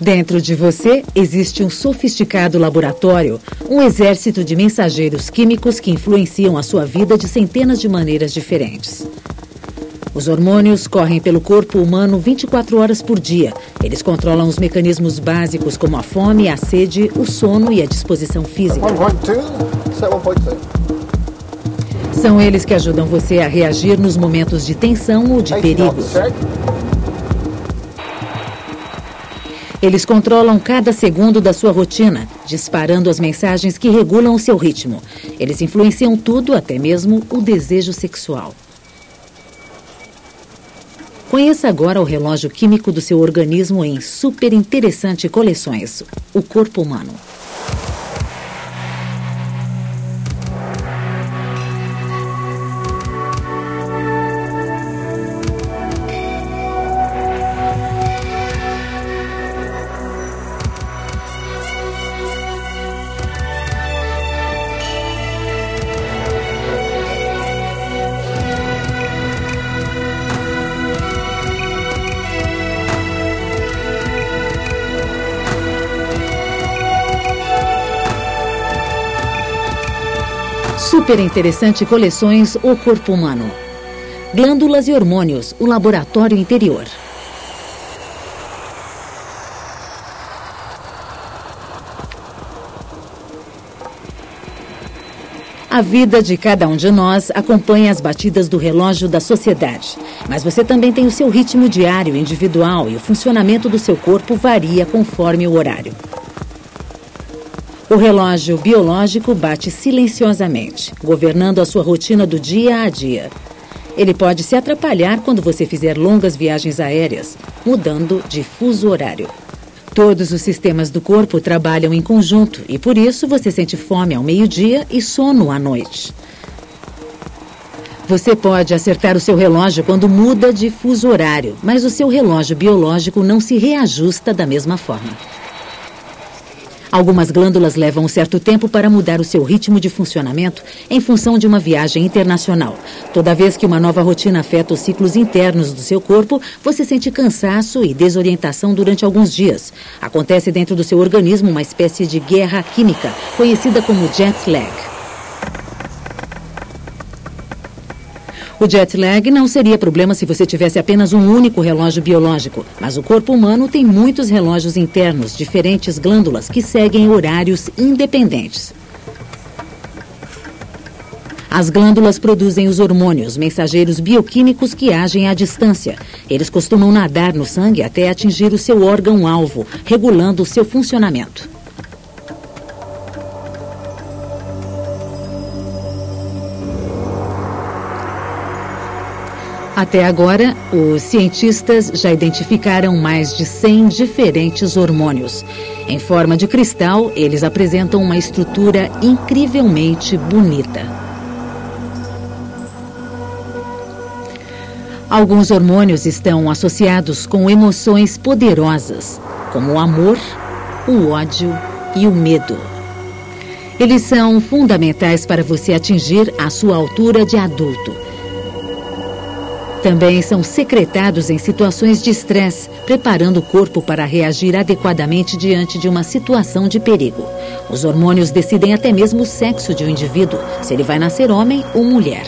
Dentro de você existe um sofisticado laboratório, um exército de mensageiros químicos que influenciam a sua vida de centenas de maneiras diferentes. Os hormônios correm pelo corpo humano 24 horas por dia. Eles controlam os mecanismos básicos como a fome, a sede, o sono e a disposição física. 1.2, set 1.2. São eles que ajudam você a reagir nos momentos de tensão ou de perigo. Eles controlam cada segundo da sua rotina, disparando as mensagens que regulam o seu ritmo. Eles influenciam tudo, até mesmo o desejo sexual. Conheça agora o relógio químico do seu organismo em super interessante coleções, o corpo humano. Super interessante coleções O Corpo Humano. Glândulas e hormônios, o laboratório interior. A vida de cada um de nós acompanha as batidas do relógio da sociedade. Mas você também tem o seu ritmo diário, individual, e o funcionamento do seu corpo varia conforme o horário. O relógio biológico bate silenciosamente, governando a sua rotina do dia a dia. Ele pode se atrapalhar quando você fizer longas viagens aéreas, mudando de fuso horário. Todos os sistemas do corpo trabalham em conjunto e, por isso, você sente fome ao meio-dia e sono à noite. Você pode acertar o seu relógio quando muda de fuso horário, mas o seu relógio biológico não se reajusta da mesma forma. Algumas glândulas levam um certo tempo para mudar o seu ritmo de funcionamento em função de uma viagem internacional. Toda vez que uma nova rotina afeta os ciclos internos do seu corpo, você sente cansaço e desorientação durante alguns dias. Acontece dentro do seu organismo uma espécie de guerra química, conhecida como jet lag. O jet lag não seria problema se você tivesse apenas um único relógio biológico, mas o corpo humano tem muitos relógios internos, diferentes glândulas que seguem horários independentes. As glândulas produzem os hormônios, mensageiros bioquímicos que agem à distância. Eles costumam nadar no sangue até atingir o seu órgão-alvo, regulando o seu funcionamento. Até agora, os cientistas já identificaram mais de 100 diferentes hormônios. Em forma de cristal, eles apresentam uma estrutura incrivelmente bonita. Alguns hormônios estão associados com emoções poderosas, como o amor, o ódio e o medo. Eles são fundamentais para você atingir a sua altura de adulto. Também são secretados em situações de estresse, preparando o corpo para reagir adequadamente diante de uma situação de perigo. Os hormônios decidem até mesmo o sexo de um indivíduo, se ele vai nascer homem ou mulher.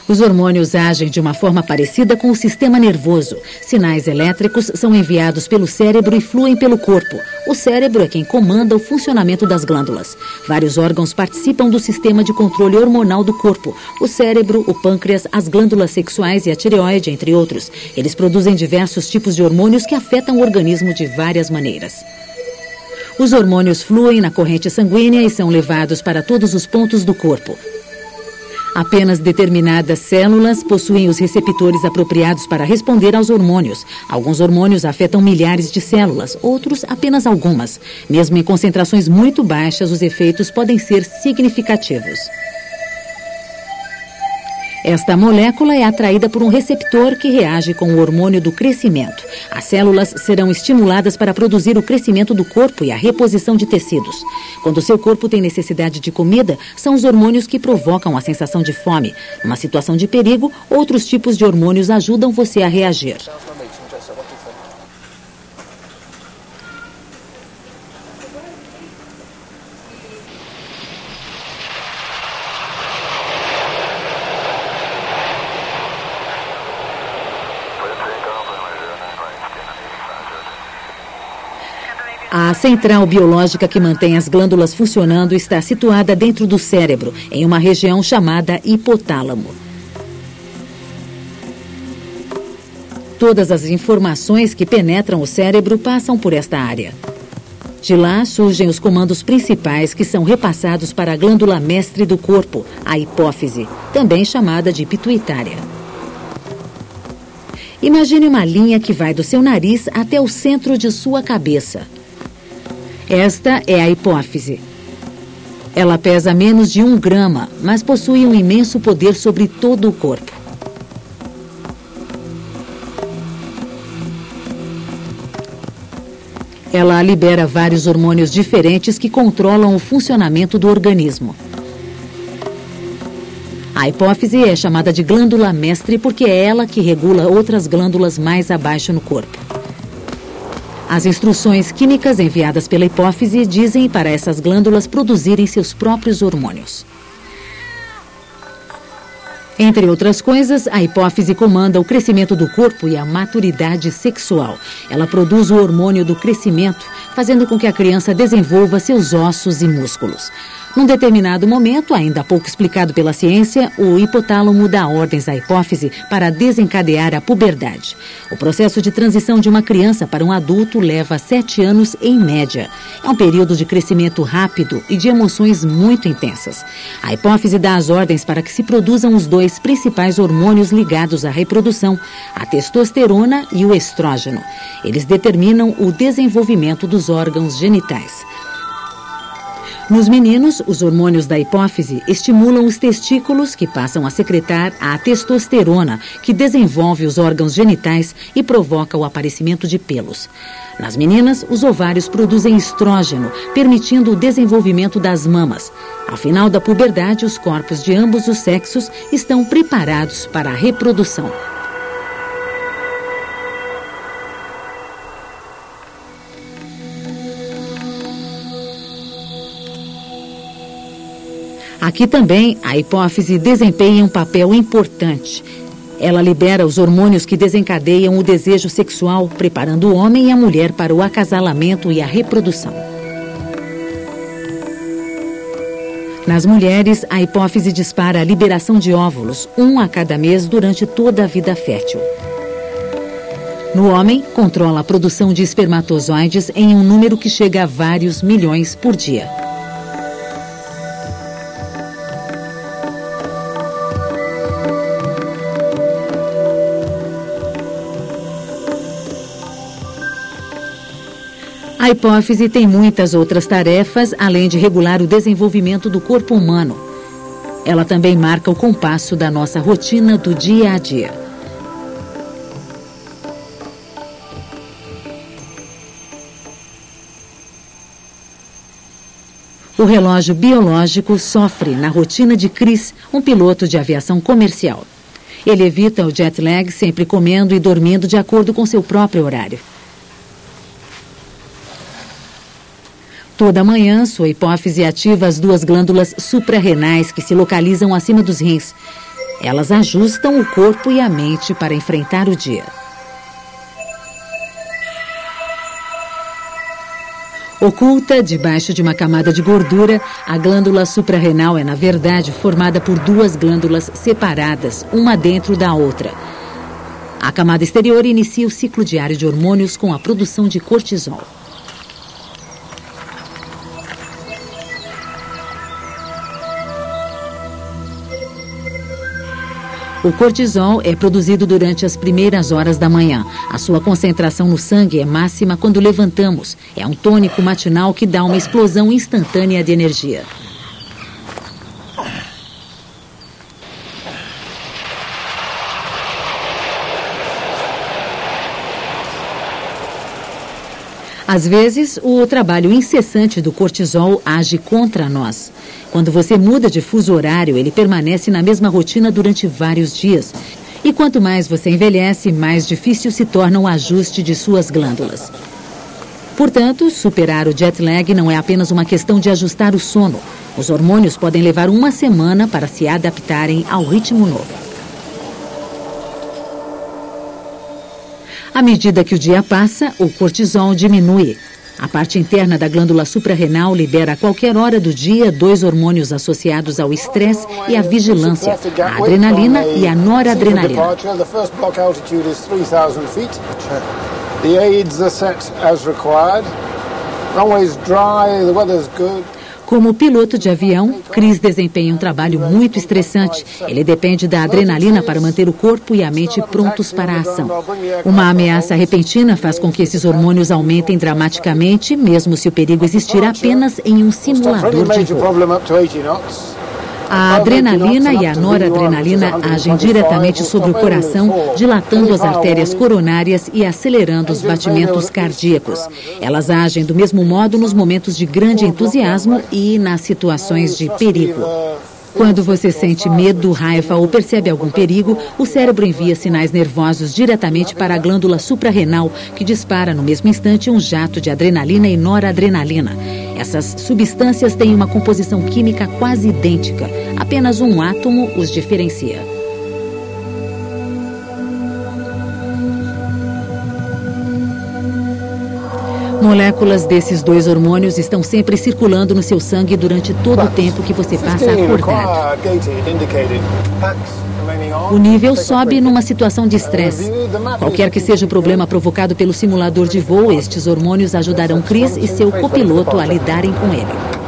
Os hormônios agem de uma forma parecida com o sistema nervoso. Sinais elétricos são enviados pelo cérebro e fluem pelo corpo. O cérebro é quem comanda o funcionamento das glândulas. Vários órgãos participam do sistema de controle hormonal do corpo. O cérebro, o pâncreas, as glândulas sexuais e a tireoide, entre outros. Eles produzem diversos tipos de hormônios que afetam o organismo de várias maneiras. Os hormônios fluem na corrente sanguínea e são levados para todos os pontos do corpo. Apenas determinadas células possuem os receptores apropriados para responder aos hormônios. Alguns hormônios afetam milhares de células, outros apenas algumas. Mesmo em concentrações muito baixas, os efeitos podem ser significativos. Esta molécula é atraída por um receptor que reage com o hormônio do crescimento. As células serão estimuladas para produzir o crescimento do corpo e a reposição de tecidos. Quando o seu corpo tem necessidade de comida, são os hormônios que provocam a sensação de fome. Numa situação de perigo, outros tipos de hormônios ajudam você a reagir. A central biológica que mantém as glândulas funcionando está situada dentro do cérebro, em uma região chamada hipotálamo. Todas as informações que penetram o cérebro passam por esta área. De lá surgem os comandos principais que são repassados para a glândula mestre do corpo, a hipófise, também chamada de pituitária. Imagine uma linha que vai do seu nariz até o centro de sua cabeça. Esta é a hipófise. Ela pesa menos de 1 grama, mas possui um imenso poder sobre todo o corpo. Ela libera vários hormônios diferentes que controlam o funcionamento do organismo. A hipófise é chamada de glândula mestre porque é ela que regula outras glândulas mais abaixo no corpo. As instruções químicas enviadas pela hipófise dizem para essas glândulas produzirem seus próprios hormônios. Entre outras coisas, a hipófise comanda o crescimento do corpo e a maturidade sexual. Ela produz o hormônio do crescimento, fazendo com que a criança desenvolva seus ossos e músculos. Num determinado momento, ainda pouco explicado pela ciência, o hipotálamo dá ordens à hipófise para desencadear a puberdade. O processo de transição de uma criança para um adulto leva 7 anos em média. É um período de crescimento rápido e de emoções muito intensas. A hipófise dá as ordens para que se produzam os 2 principais hormônios ligados à reprodução, a testosterona e o estrógeno. Eles determinam o desenvolvimento dos órgãos genitais. Nos meninos, os hormônios da hipófise estimulam os testículos, que passam a secretar a testosterona, que desenvolve os órgãos genitais e provoca o aparecimento de pelos. Nas meninas, os ovários produzem estrógeno, permitindo o desenvolvimento das mamas. Ao final da puberdade, os corpos de ambos os sexos estão preparados para a reprodução. Aqui também, a hipófise desempenha um papel importante. Ela libera os hormônios que desencadeiam o desejo sexual, preparando o homem e a mulher para o acasalamento e a reprodução. Nas mulheres, a hipófise dispara a liberação de óvulos, 1 a cada mês durante toda a vida fértil. No homem, controla a produção de espermatozoides em um número que chega a vários milhões por dia. A hipófise tem muitas outras tarefas, além de regular o desenvolvimento do corpo humano. Ela também marca o compasso da nossa rotina do dia a dia. O relógio biológico sofre na rotina de Chris, um piloto de aviação comercial. Ele evita o jet lag, sempre comendo e dormindo de acordo com seu próprio horário. Toda manhã, sua hipófise ativa as 2 glândulas suprarrenais que se localizam acima dos rins. Elas ajustam o corpo e a mente para enfrentar o dia. Oculta debaixo de uma camada de gordura, a glândula suprarrenal é, na verdade, formada por 2 glândulas separadas, uma dentro da outra. A camada exterior inicia o ciclo diário de hormônios com a produção de cortisol. O cortisol é produzido durante as primeiras horas da manhã. A sua concentração no sangue é máxima quando levantamos. É um tônico matinal que dá uma explosão instantânea de energia. Às vezes, o trabalho incessante do cortisol age contra nós. Quando você muda de fuso horário, ele permanece na mesma rotina durante vários dias. E quanto mais você envelhece, mais difícil se torna o ajuste de suas glândulas. Portanto, superar o jet lag não é apenas uma questão de ajustar o sono. Os hormônios podem levar uma semana para se adaptarem ao ritmo novo. À medida que o dia passa, o cortisol diminui. A parte interna da glândula suprarrenal libera a qualquer hora do dia 2 hormônios associados ao estresse e à vigilância, a adrenalina e a noradrenalina. Como piloto de avião, Chris desempenha um trabalho muito estressante. Ele depende da adrenalina para manter o corpo e a mente prontos para a ação. Uma ameaça repentina faz com que esses hormônios aumentem dramaticamente, mesmo se o perigo existir apenas em um simulador de voo. A adrenalina e a noradrenalina agem diretamente sobre o coração, dilatando as artérias coronárias e acelerando os batimentos cardíacos. Elas agem do mesmo modo nos momentos de grande entusiasmo e nas situações de perigo. Quando você sente medo, raiva ou percebe algum perigo, o cérebro envia sinais nervosos diretamente para a glândula suprarrenal, que dispara no mesmo instante um jato de adrenalina e noradrenalina. Essas substâncias têm uma composição química quase idêntica. Apenas um átomo os diferencia. Moléculas desses 2 hormônios estão sempre circulando no seu sangue durante todo o tempo que você passa acordado. O nível sobe numa situação de estresse. Qualquer que seja o problema provocado pelo simulador de voo, estes hormônios ajudarão Chris e seu copiloto a lidarem com ele.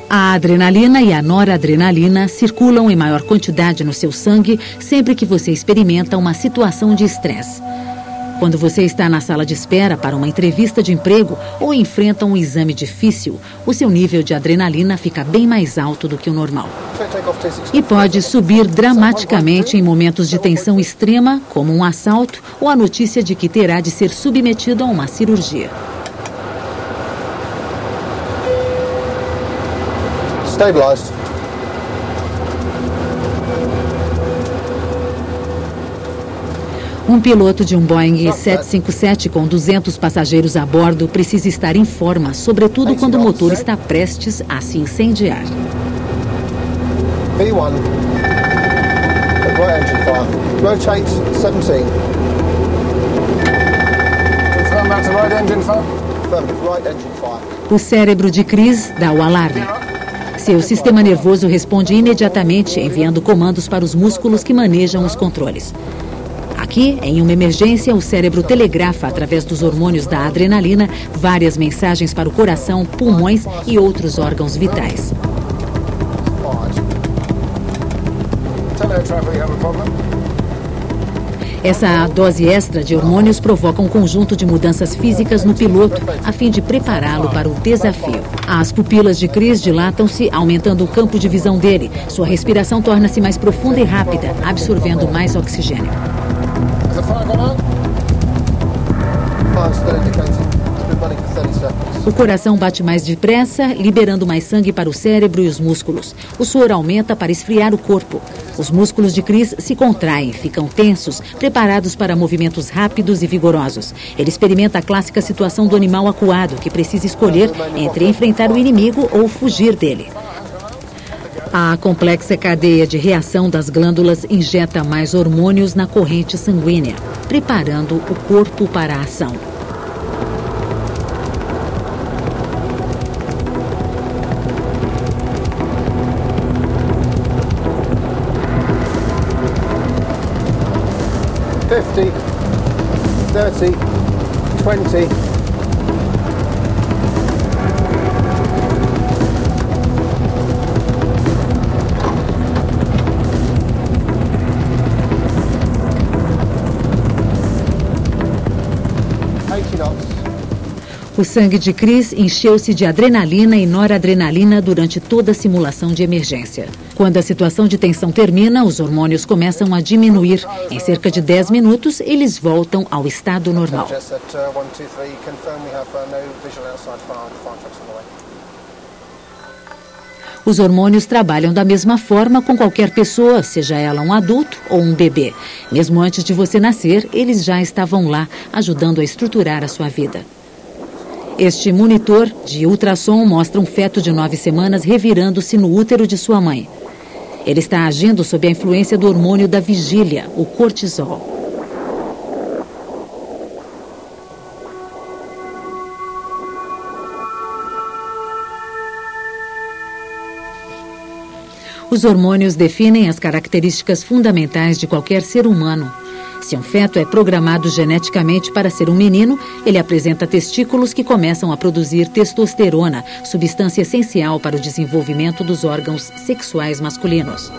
A adrenalina e a noradrenalina circulam em maior quantidade no seu sangue sempre que você experimenta uma situação de estresse. Quando você está na sala de espera para uma entrevista de emprego ou enfrenta um exame difícil, o seu nível de adrenalina fica bem mais alto do que o normal. E pode subir dramaticamente em momentos de tensão extrema, como um assalto ou a notícia de que terá de ser submetido a uma cirurgia. Stabilized. Um piloto de um Boeing 757 com 200 passageiros a bordo precisa estar em forma, sobretudo quando o motor está prestes a se incendiar. V1. Right engine fire. Rotate 17. Confirm that's a right engine fire? Affirmative, right engine fire. O cérebro de Chris dá o alarme. Seu sistema nervoso responde imediatamente, enviando comandos para os músculos que manejam os controles. Aqui, em uma emergência, o cérebro telegrafa, através dos hormônios da adrenalina, várias mensagens para o coração, pulmões e outros órgãos vitais. Essa dose extra de hormônios provoca um conjunto de mudanças físicas no piloto, a fim de prepará-lo para o desafio. As pupilas de Chris dilatam-se, aumentando o campo de visão dele. Sua respiração torna-se mais profunda e rápida, absorvendo mais oxigênio. O coração bate mais depressa, liberando mais sangue para o cérebro e os músculos. O suor aumenta para esfriar o corpo. Os músculos de Chris se contraem, ficam tensos, preparados para movimentos rápidos e vigorosos. Ele experimenta a clássica situação do animal acuado, que precisa escolher entre enfrentar o inimigo ou fugir dele. A complexa cadeia de reação das glândulas injeta mais hormônios na corrente sanguínea, preparando o corpo para a ação. $50, $30, $20. O sangue de Chris encheu-se de adrenalina e noradrenalina durante toda a simulação de emergência. Quando a situação de tensão termina, os hormônios começam a diminuir. Em cerca de 10 minutos, eles voltam ao estado normal. Os hormônios trabalham da mesma forma com qualquer pessoa, seja ela um adulto ou um bebê. Mesmo antes de você nascer, eles já estavam lá, ajudando a estruturar a sua vida. Este monitor de ultrassom mostra um feto de 9 semanas revirando-se no útero de sua mãe. Ele está agindo sob a influência do hormônio da vigília, o cortisol. Os hormônios definem as características fundamentais de qualquer ser humano. Se um feto é programado geneticamente para ser um menino, ele apresenta testículos que começam a produzir testosterona, substância essencial para o desenvolvimento dos órgãos sexuais masculinos.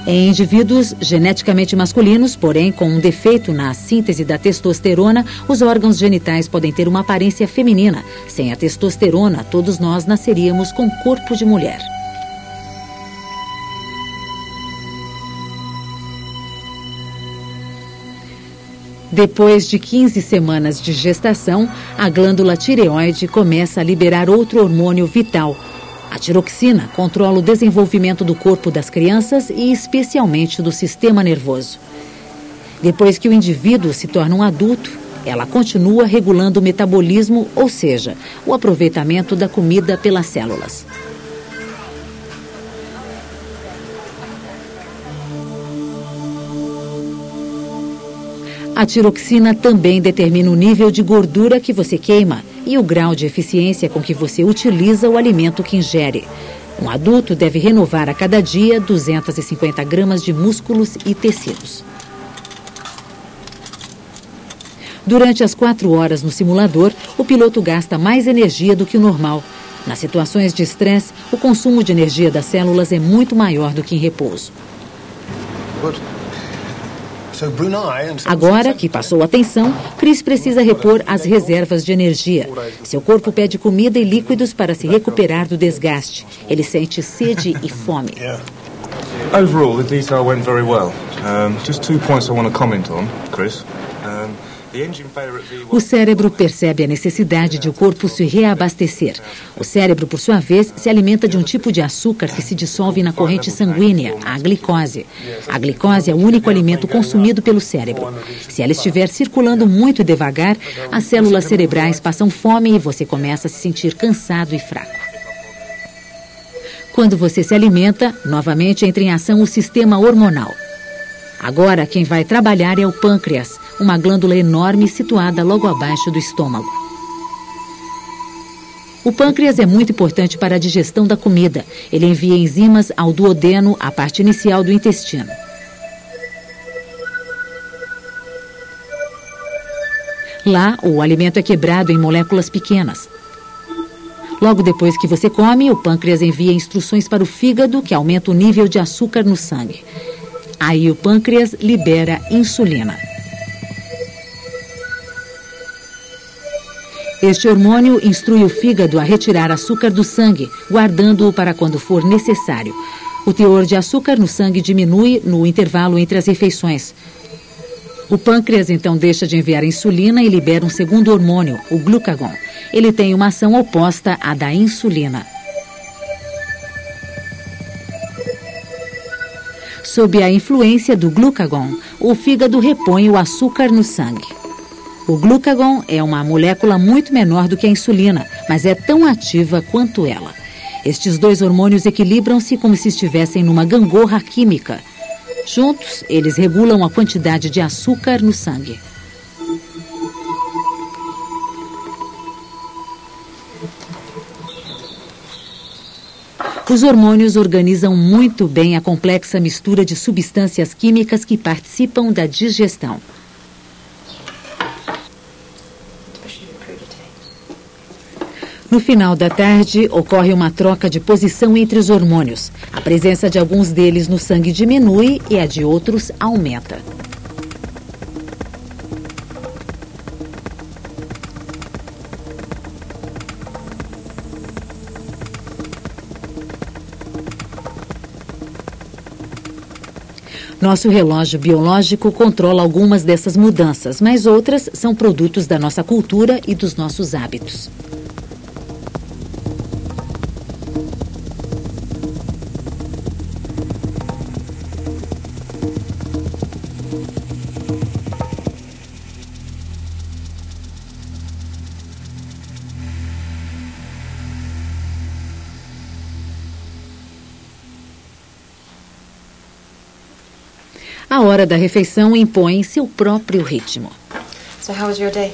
Em indivíduos geneticamente masculinos, porém com um defeito na síntese da testosterona, os órgãos genitais podem ter uma aparência feminina. Sem a testosterona, todos nós nasceríamos com corpo de mulher. Depois de 15 semanas de gestação, a glândula tireoide começa a liberar outro hormônio vital. A tiroxina controla o desenvolvimento do corpo das crianças e especialmente do sistema nervoso. Depois que o indivíduo se torna um adulto, ela continua regulando o metabolismo, ou seja, o aproveitamento da comida pelas células. A tiroxina também determina o nível de gordura que você queima e o grau de eficiência com que você utiliza o alimento que ingere. Um adulto deve renovar a cada dia 250 gramas de músculos e tecidos. Durante as 4 horas no simulador, o piloto gasta mais energia do que o normal. Nas situações de estresse, o consumo de energia das células é muito maior do que em repouso. Agora que passou a tensão, Chris precisa repor as reservas de energia. Seu corpo pede comida e líquidos para se recuperar do desgaste. Ele sente sede e fome. Overall, the detail went very well. Just 2 points I want to comment on, Chris. O cérebro percebe a necessidade de o corpo se reabastecer. O cérebro, por sua vez, se alimenta de um tipo de açúcar que se dissolve na corrente sanguínea, a glicose. A glicose é o único alimento consumido pelo cérebro. Se ela estiver circulando muito devagar, as células cerebrais passam fome e você começa a se sentir cansado e fraco. Quando você se alimenta, novamente entra em ação o sistema hormonal. Agora, quem vai trabalhar é o pâncreas, uma glândula enorme situada logo abaixo do estômago. O pâncreas é muito importante para a digestão da comida. Ele envia enzimas ao duodeno, a parte inicial do intestino. Lá, o alimento é quebrado em moléculas pequenas. Logo depois que você come, o pâncreas envia instruções para o fígado, que aumenta o nível de açúcar no sangue. Aí o pâncreas libera insulina. Este hormônio instrui o fígado a retirar açúcar do sangue, guardando-o para quando for necessário. O teor de açúcar no sangue diminui no intervalo entre as refeições. O pâncreas então deixa de enviar insulina e libera um segundo hormônio, o glucagon. Ele tem uma ação oposta à da insulina. Sob a influência do glucagon, o fígado repõe o açúcar no sangue. O glucagon é uma molécula muito menor do que a insulina, mas é tão ativa quanto ela. Estes dois hormônios equilibram-se como se estivessem numa gangorra química. Juntos, eles regulam a quantidade de açúcar no sangue. Os hormônios organizam muito bem a complexa mistura de substâncias químicas que participam da digestão. No final da tarde, ocorre uma troca de posição entre os hormônios. A presença de alguns deles no sangue diminui e a de outros aumenta. Nosso relógio biológico controla algumas dessas mudanças, mas outras são produtos da nossa cultura e dos nossos hábitos. A hora da refeição impõe seu próprio ritmo. So how was your day?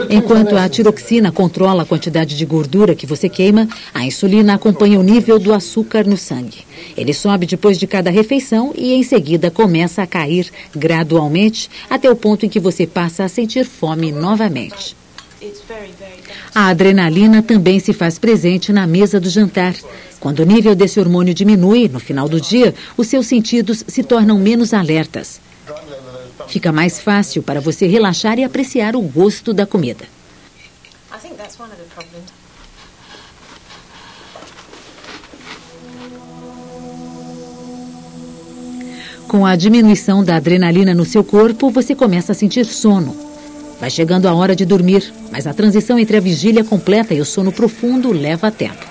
Enquanto a tiroxina controla a quantidade de gordura que você queima, a insulina acompanha o nível do açúcar no sangue. Ele sobe depois de cada refeição e em seguida começa a cair gradualmente até o ponto em que você passa a sentir fome novamente. A adrenalina também se faz presente na mesa do jantar. Quando o nível desse hormônio diminui, no final do dia, os seus sentidos se tornam menos alertas. Fica mais fácil para você relaxar e apreciar o gosto da comida. Com a diminuição da adrenalina no seu corpo, você começa a sentir sono. Vai chegando a hora de dormir, mas a transição entre a vigília completa e o sono profundo leva tempo.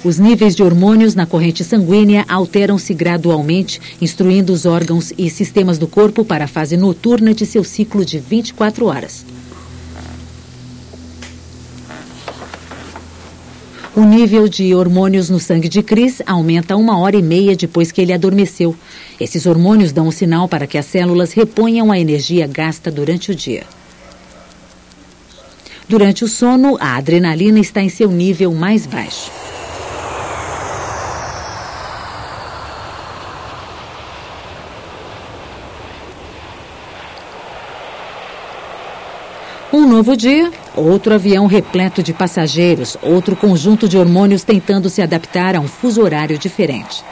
Os níveis de hormônios na corrente sanguínea alteram-se gradualmente, instruindo os órgãos e sistemas do corpo para a fase noturna de seu ciclo de 24 horas. O nível de hormônios no sangue de Chris aumenta 1h30 depois que ele adormeceu. Esses hormônios dão um sinal para que as células reponham a energia gasta durante o dia. Durante o sono, a adrenalina está em seu nível mais baixo. Um novo dia, outro avião repleto de passageiros, outro conjunto de hormônios tentando se adaptar a um fuso horário diferente.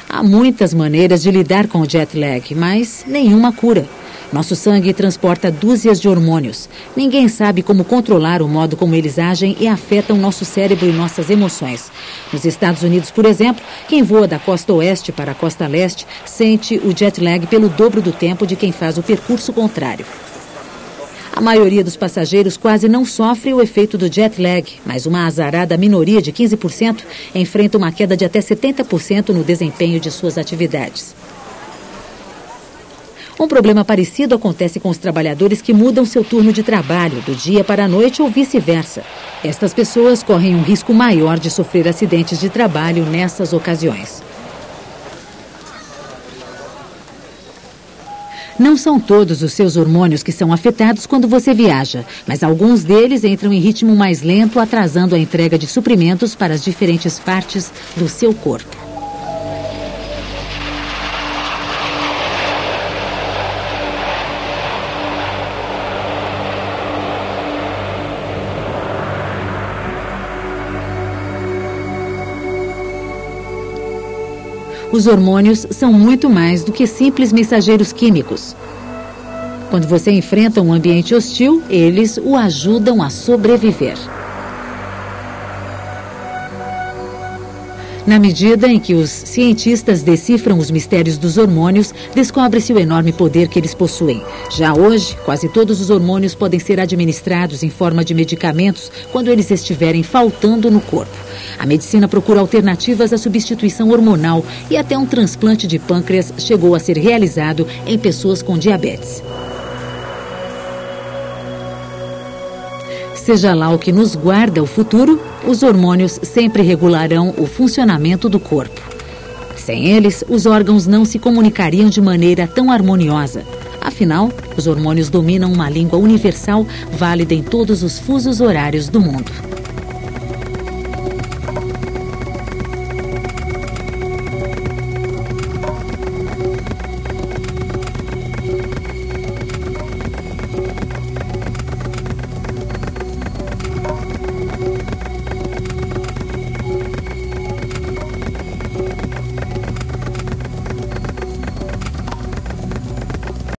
Há muitas maneiras de lidar com o jet lag, mas nenhuma cura. Nosso sangue transporta dúzias de hormônios. Ninguém sabe como controlar o modo como eles agem e afetam nosso cérebro e nossas emoções. Nos Estados Unidos, por exemplo, quem voa da costa oeste para a costa leste sente o jet lag pelo dobro do tempo de quem faz o percurso contrário. A maioria dos passageiros quase não sofre o efeito do jet lag, mas uma azarada minoria de 15% enfrenta uma queda de até 70% no desempenho de suas atividades. Um problema parecido acontece com os trabalhadores que mudam seu turno de trabalho do dia para a noite ou vice-versa. Estas pessoas correm um risco maior de sofrer acidentes de trabalho nessas ocasiões. Não são todos os seus hormônios que são afetados quando você viaja, mas alguns deles entram em ritmo mais lento, atrasando a entrega de suprimentos para as diferentes partes do seu corpo. Os hormônios são muito mais do que simples mensageiros químicos. Quando você enfrenta um ambiente hostil, eles o ajudam a sobreviver. Na medida em que os cientistas decifram os mistérios dos hormônios, descobre-se o enorme poder que eles possuem. Já hoje, quase todos os hormônios podem ser administrados em forma de medicamentos quando eles estiverem faltando no corpo. A medicina procura alternativas à substituição hormonal e até um transplante de pâncreas chegou a ser realizado em pessoas com diabetes. Seja lá o que nos guarda o futuro, os hormônios sempre regularão o funcionamento do corpo. Sem eles, os órgãos não se comunicariam de maneira tão harmoniosa. Afinal, os hormônios dominam uma língua universal válida em todos os fusos horários do mundo.